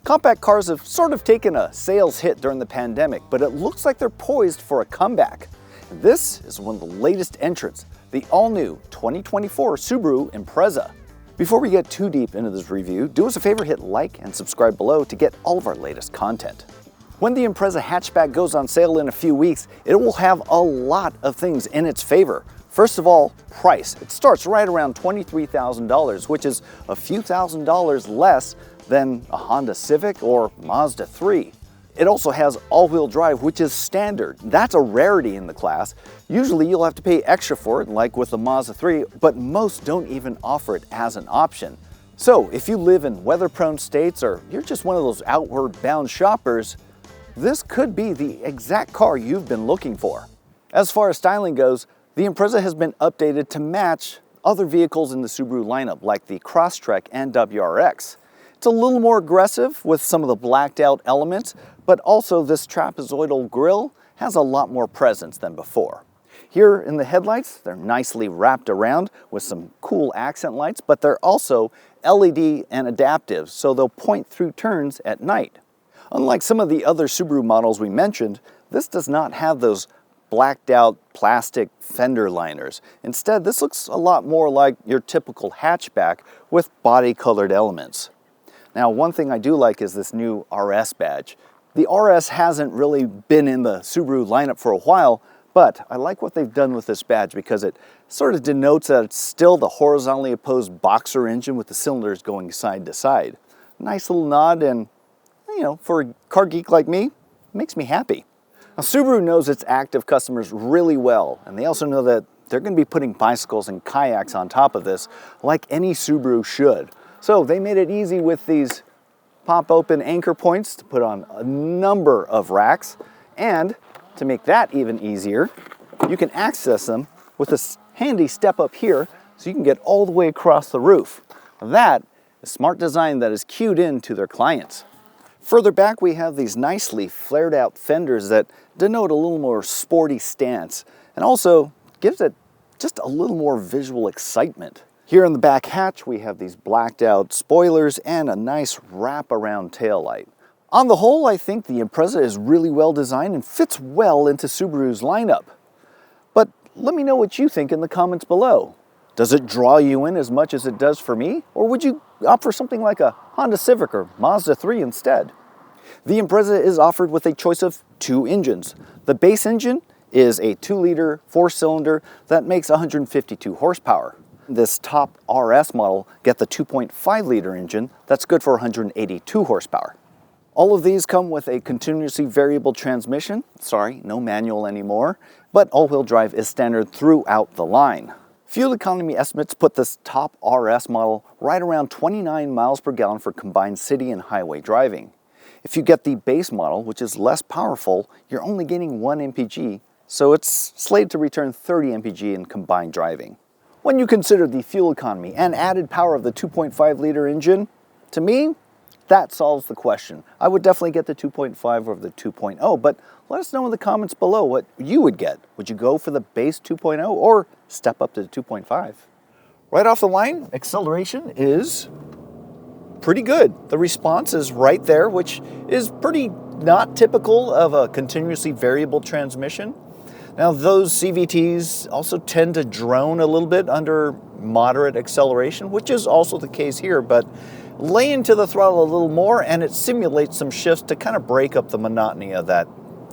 Compact cars have sort of taken a sales hit during the pandemic, but it looks like they're poised for a comeback. This is one of the latest entrants, the all-new 2024 Subaru Impreza. Before we get too deep into this review, do us a favor, hit like and subscribe below to get all of our latest content. When the Impreza hatchback goes on sale in a few weeks, it will have a lot of things in its favor. First of all, price. It starts right around $23,000, which is a few $1,000s less than a Honda Civic or Mazda 3. It also has all-wheel drive, which is standard. That's a rarity in the class. Usually you'll have to pay extra for it, like with the Mazda 3, but most don't even offer it as an option. So if you live in weather-prone states or you're just one of those outward-bound shoppers, this could be the exact car you've been looking for. As far as styling goes, the Impreza has been updated to match other vehicles in the Subaru lineup, like the Crosstrek and WRX. It's a little more aggressive with some of the blacked out elements, but also this trapezoidal grille has a lot more presence than before. Here in the headlights, they're nicely wrapped around with some cool accent lights, but they're also LED and adaptive, so they'll point through turns at night. Unlike some of the other Subaru models we mentioned, this does not have those blacked out plastic fender liners. Instead, this looks a lot more like your typical hatchback with body colored elements. Now, one thing I do like is this new RS badge. The RS hasn't really been in the Subaru lineup for a while, but I like what they've done with this badge because it sort of denotes that it's still the horizontally opposed boxer engine with the cylinders going side to side. Nice little nod, and for a car geek like me, it makes me happy. Now, Subaru knows its active customers really well, and they also know that they're going to be putting bicycles and kayaks on top of this like any Subaru should. So they made it easy with these pop-open anchor points to put on a number of racks, and to make that even easier, you can access them with a handy step up here so you can get all the way across the roof. That is smart design that is cued into their clients. Further back, we have these nicely flared out fenders that denote a little more sporty stance and also gives it just a little more visual excitement. Here in the back hatch, we have these blacked out spoilers and a nice wraparound taillight. On the whole, I think the Impreza is really well designed and fits well into Subaru's lineup. But let me know what you think in the comments below. Does it draw you in as much as it does for me? Or would you opt for something like a Honda Civic or Mazda 3 instead? The Impreza is offered with a choice of two engines. The base engine is a 2-liter 4-cylinder that makes 152 horsepower. This top RS model gets the 2.5-liter engine that's good for 182 horsepower. All of these come with a continuously variable transmission. Sorry, no manual anymore, but all-wheel drive is standard throughout the line. Fuel economy estimates put this top RS model right around 29 miles per gallon for combined city and highway driving. If you get the base model, which is less powerful, you're only getting 1 mpg, so it's slated to return 30 mpg in combined driving. When you consider the fuel economy and added power of the 2.5-liter engine, to me, that solves the question. I would definitely get the 2.5 over the 2.0, but let us know in the comments below what you would get. Would you go for the base 2.0 or step up to the 2.5? Right off the line, acceleration is pretty good. The response is right there, which is pretty not typical of a continuously variable transmission. Now, those CVTs also tend to drone a little bit under moderate acceleration, which is also the case here, but lay into the throttle a little more and it simulates some shifts to kind of break up the monotony of that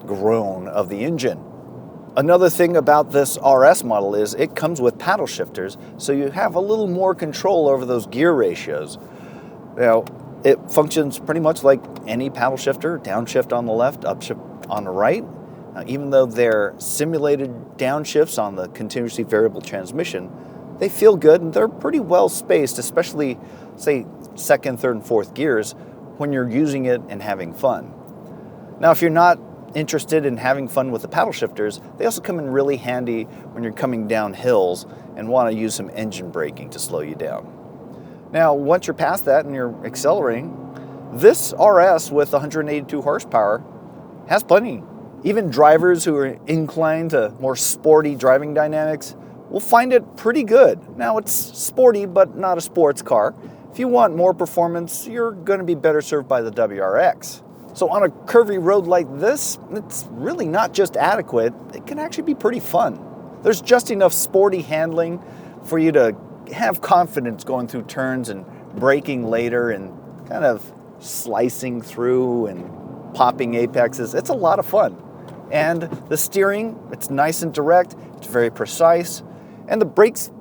groan of the engine. Another thing about this RS model is it comes with paddle shifters, so you have a little more control over those gear ratios. Now, it functions pretty much like any paddle shifter, downshift on the left, upshift on the right. Even though they're simulated downshifts on the continuously variable transmission, they feel good and they're pretty well spaced, especially, say, second, third, and fourth gears when you're using it and having fun. Now, if you're not interested in having fun with the paddle shifters, they also come in really handy when you're coming down hills and want to use some engine braking to slow you down. Now, once you're past that and you're accelerating, this RS with 182 horsepower has plenty. Even drivers who are inclined to more sporty driving dynamics will find it pretty good. Now, it's sporty, but not a sports car. If you want more performance, you're going to be better served by the WRX. So on a curvy road like this, it's really not just adequate, it can actually be pretty fun. There's just enough sporty handling for you to have confidence going through turns and braking later and kind of slicing through and popping apexes. It's a lot of fun. And the steering, it's nice and direct, it's very precise, and the brakes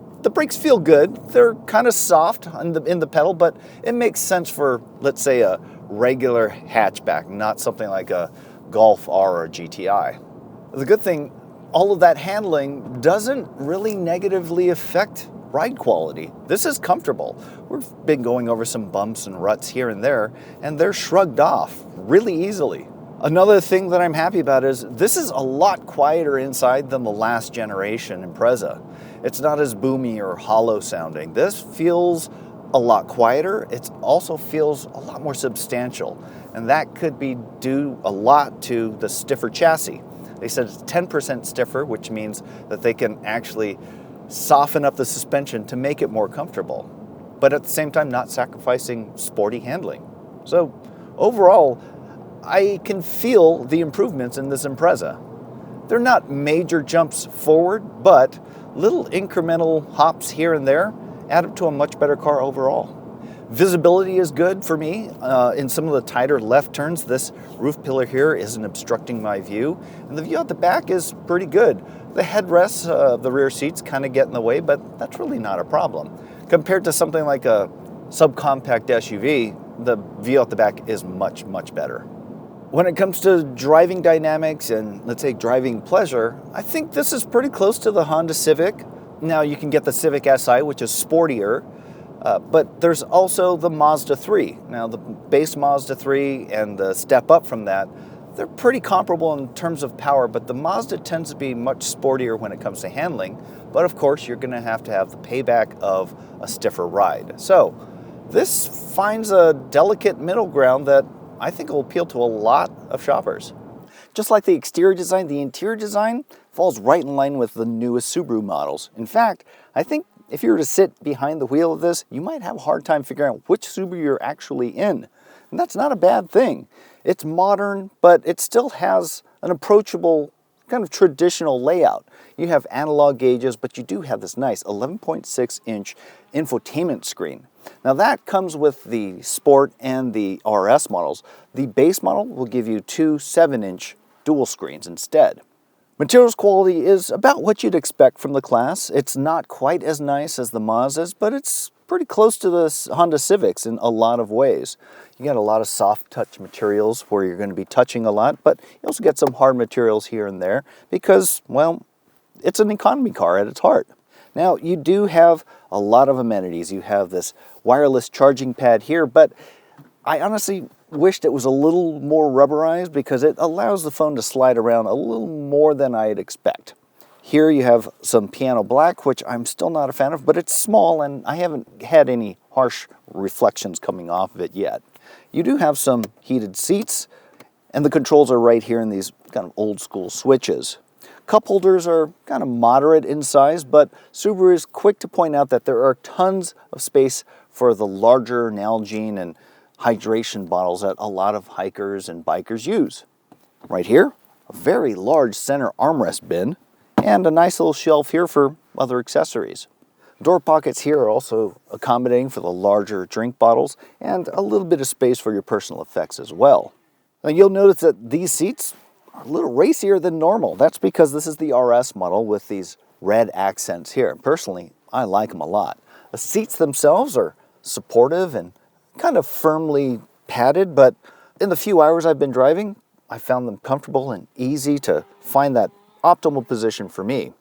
feel good. They're kind of soft in the pedal, but it makes sense for, let's say, a regular hatchback, not something like a Golf R or GTI. The good thing, all of that handling doesn't really negatively affect ride quality. This is comfortable. We've been going over some bumps and ruts here and there, and they're shrugged off really easily. Another thing that I'm happy about is this is a lot quieter inside than the last generation Impreza. It's not as boomy or hollow sounding. This feels a lot quieter. It also feels a lot more substantial, and that could be due a lot to the stiffer chassis. They said it's 10% stiffer, which means that they can actually soften up the suspension to make it more comfortable, but at the same time not sacrificing sporty handling. So overall, I can feel the improvements in this Impreza. They're not major jumps forward, but little incremental hops here and there add up to a much better car overall. Visibility is good for me. In some of the tighter left turns, this roof pillar here isn't obstructing my view, and the view at the back is pretty good. The headrests of the rear seats kind of get in the way, but that's really not a problem. Compared to something like a subcompact SUV, the view at the back is much, much better. When it comes to driving dynamics and, let's say, driving pleasure, I think this is pretty close to the Honda Civic. Now you can get the Civic Si, which is sportier, but there's also the Mazda 3. Now the base Mazda 3 and the step up from that, they're pretty comparable in terms of power, but the Mazda tends to be much sportier when it comes to handling. But of course, you're going to have the payback of a stiffer ride. So this finds a delicate middle ground that I think will appeal to a lot of shoppers. Just like the exterior design, the interior design falls right in line with the newest Subaru models. In fact, I think if you were to sit behind the wheel of this, you might have a hard time figuring out which Subaru you're actually in. And that's not a bad thing. It's modern, but it still has an approachable, kind of traditional layout. You have analog gauges, but you do have this nice 11.6-inch infotainment screen. Now that comes with the Sport and the RS models. The base model will give you two 7-inch dual screens instead. Materials quality is about what you'd expect from the class. It's not quite as nice as the Mazdas, but it's pretty close to the Honda Civics in a lot of ways. You got a lot of soft touch materials where you're going to be touching a lot, but you also get some hard materials here and there because, well, it's an economy car at its heart. Now, you do have a lot of amenities. You have this wireless charging pad here, but I honestly wished it was a little more rubberized because it allows the phone to slide around a little more than I'd expect. Here you have some piano black, which I'm still not a fan of, but it's small and I haven't had any harsh reflections coming off of it yet. You do have some heated seats, and the controls are right here in these kind of old school switches. Cup holders are kind of moderate in size, but Subaru is quick to point out that there are tons of space for the larger Nalgene and hydration bottles that a lot of hikers and bikers use. Right here, a very large center armrest bin, and a nice little shelf here for other accessories. Door pockets here are also accommodating for the larger drink bottles, and a little bit of space for your personal effects as well. Now you'll notice that these seats are a little racier than normal. That's because this is the RS model with these red accents here. Personally, I like them a lot. The seats themselves are supportive and kind of firmly padded, but in the few hours I've been driving, I found them comfortable and easy to find that optimal position for me.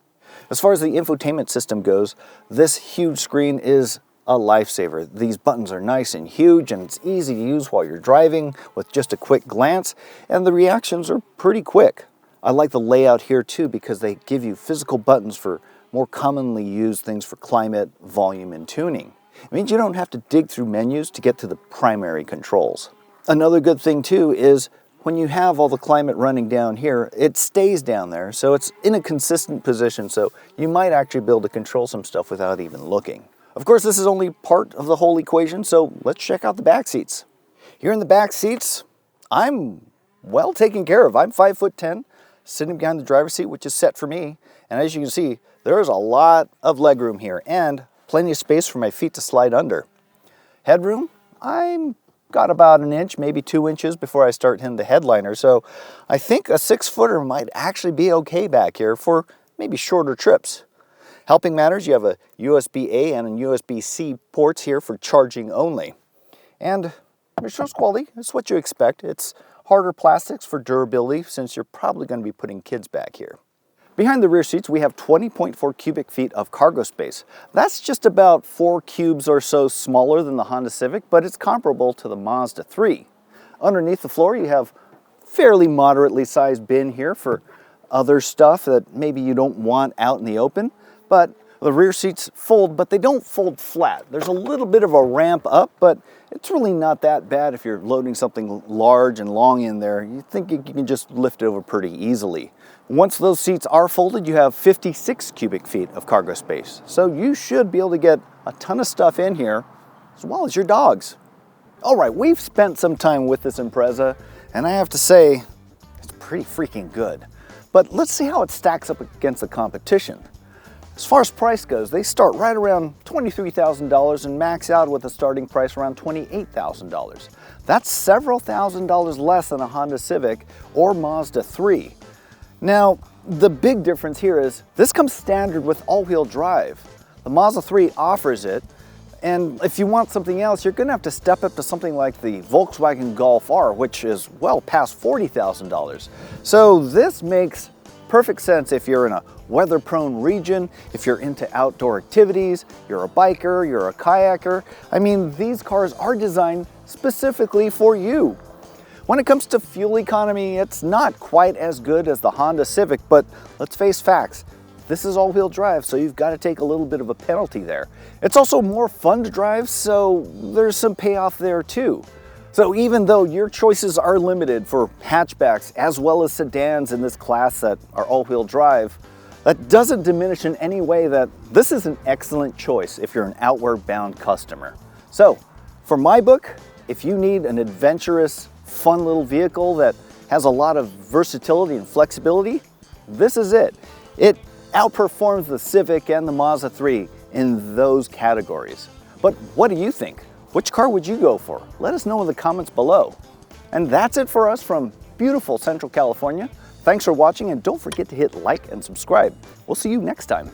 As far as the infotainment system goes, this huge screen is a lifesaver. These buttons are nice and huge, and it's easy to use while you're driving with just a quick glance, and the reactions are pretty quick. I like the layout here too because they give you physical buttons for more commonly used things for climate, volume, and tuning. It means you don't have to dig through menus to get to the primary controls. Another good thing too is when you have all the climate running down here, it stays down there, so it's in a consistent position, so you might actually be able to control some stuff without even looking. Of course, this is only part of the whole equation, so let's check out the back seats. Here in the back seats, I'm well taken care of. I'm 5'10", sitting behind the driver's seat, which is set for me. And as you can see, there's a lot of legroom here and plenty of space for my feet to slide under. Headroom, I'm got about an inch, maybe 2 inches before I start hitting the headliner. So I think a 6-footer might actually be okay back here for maybe shorter trips. Helping matters, you have a USB-A and a USB-C ports here for charging only. And materials quality is what you expect. It's harder plastics for durability since you're probably going to be putting kids back here. Behind the rear seats, we have 20.4 cubic feet of cargo space. That's just about 4 cubes or so smaller than the Honda Civic, but it's comparable to the Mazda 3. Underneath the floor, you have fairly moderately sized bin here for other stuff that maybe you don't want out in the open. But the rear seats fold, but they don't fold flat. There's a little bit of a ramp up, but it's really not that bad if you're loading something large and long in there. You think you can just lift it over pretty easily. Once those seats are folded, you have 56 cubic feet of cargo space. So you should be able to get a ton of stuff in here, as well as your dogs. All right, we've spent some time with this Impreza, and I have to say, it's pretty freaking good. But let's see how it stacks up against the competition. As far as price goes, they start right around $23,000 and max out with a starting price around $28,000. That's several $1,000s less than a Honda Civic or Mazda 3. Now, the big difference here is this comes standard with all-wheel drive. The Mazda 3 offers it, and if you want something else, you're going to have to step up to something like the Volkswagen Golf R, which is well past $40,000. So this makes perfect sense if you're in a weather-prone region, if you're into outdoor activities, you're a biker, you're a kayaker. I mean, these cars are designed specifically for you. When it comes to fuel economy, it's not quite as good as the Honda Civic, but let's face facts. This is all-wheel drive, so you've got to take a little bit of a penalty there. It's also more fun to drive, so there's some payoff there too. So even though your choices are limited for hatchbacks as well as sedans in this class that are all-wheel drive, that doesn't diminish in any way that this is an excellent choice if you're an outward-bound customer. So, for my book, if you need an adventurous, fun little vehicle that has a lot of versatility and flexibility, this is it. It outperforms the Civic and the Mazda 3 in those categories. But what do you think? Which car would you go for? Let us know in the comments below. And that's it for us from beautiful Central California. Thanks for watching, and don't forget to hit like and subscribe. We'll see you next time.